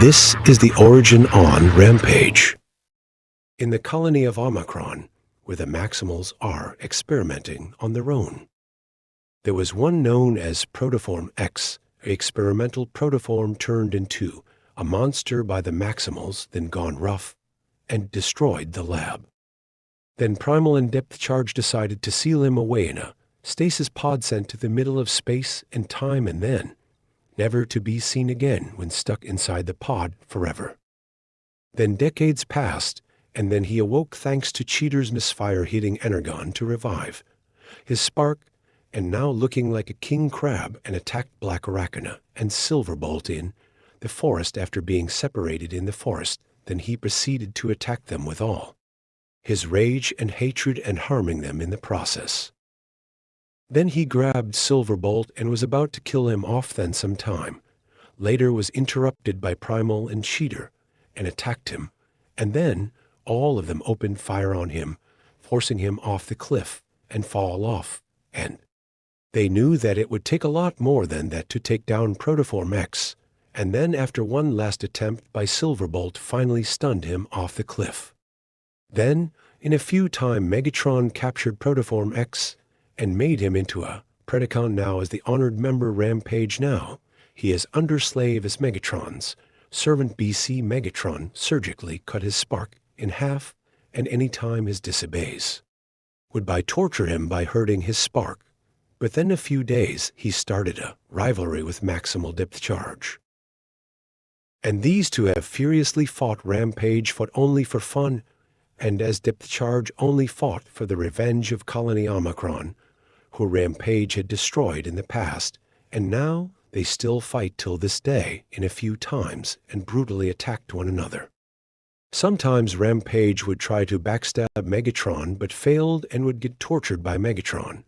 This is the Origin on Rampage. In the colony of Omicron, where the Maximals are experimenting on their own. There was one known as Protoform X, an experimental protoform turned into a monster by the Maximals, then gone rough, and destroyed the lab. Then Primal and Depth Charge decided to seal him away in a stasis pod sent to the middle of space and time, and then never to be seen again when stuck inside the pod forever. Then decades passed, and then he awoke thanks to Cheater's misfire hitting Energon to revive his spark, and now looking like a king crab, and attacked Black Arachna and Silverbolt in the forest after being separated in the forest. Then he proceeded to attack them with all his rage and hatred and harming them in the process. Then he grabbed Silverbolt and was about to kill him off, then some time later was interrupted by Primal and Cheater and attacked him, and then all of them opened fire on him, forcing him off the cliff and fall off, and they knew that it would take a lot more than that to take down Protoform X, and then after one last attempt by Silverbolt finally stunned him off the cliff. Then, in a few time, Megatron captured Protoform X and made him into a Predacon. Now as the honored member Rampage, now he is under slave as Megatron's servant. BC Megatron surgically cut his spark in half, and any time his disobeys would by torture him by hurting his spark. But then a few days he started a rivalry with Maximal Depth Charge. And these two have furiously fought. Rampage fought only for fun, and as Depth Charge only fought for the revenge of Colony Omicron, who Rampage had destroyed in the past, and now they still fight till this day in a few times and brutally attacked one another. Sometimes Rampage would try to backstab Megatron but failed and would get tortured by Megatron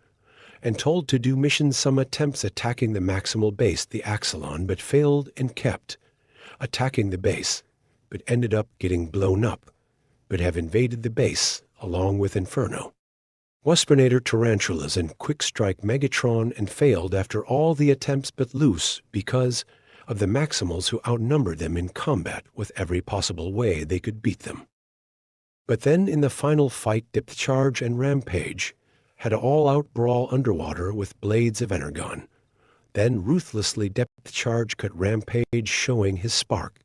and told to do missions. Some attempts attacking the Maximal base, the Axelon, but failed and kept attacking the base, but ended up getting blown up, but have invaded the base along with Inferno, Waspinator, Tarantulas, and Quick Strike Megatron, and failed after all the attempts but loose because of the Maximals, who outnumbered them in combat with every possible way they could beat them. But then in the final fight, Depth Charge and Rampage had an all-out brawl underwater with blades of Energon. Then ruthlessly Depth Charge cut Rampage, showing his spark,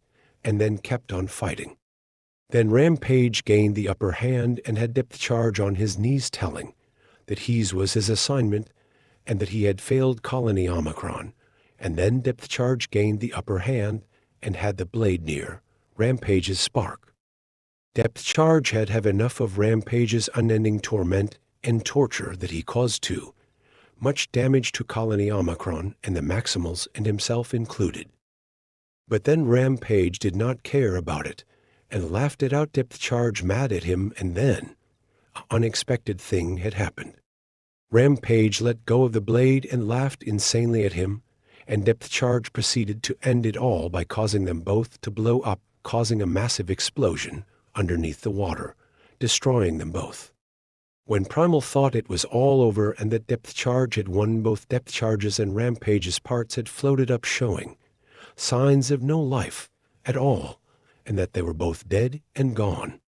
and then kept on fighting. Then Rampage gained the upper hand and had Depth Charge on his knees, telling that his was his assignment and that he had failed Colony Omicron. And then Depth Charge gained the upper hand and had the blade near Rampage's spark. Depth Charge had have enough of Rampage's unending torment and torture that he caused too much damage to Colony Omicron and the Maximals, and himself included. But then Rampage did not care about it and laughed it out. Depth Charge mad at him, and then an unexpected thing had happened. Rampage let go of the blade and laughed insanely at him, and Depth Charge proceeded to end it all by causing them both to blow up, causing a massive explosion underneath the water, destroying them both. When Primal thought it was all over and that Depth Charge had won, both Depth Charge's and Rampage's parts had floated up, showing signs of no life at all, and that they were both dead and gone.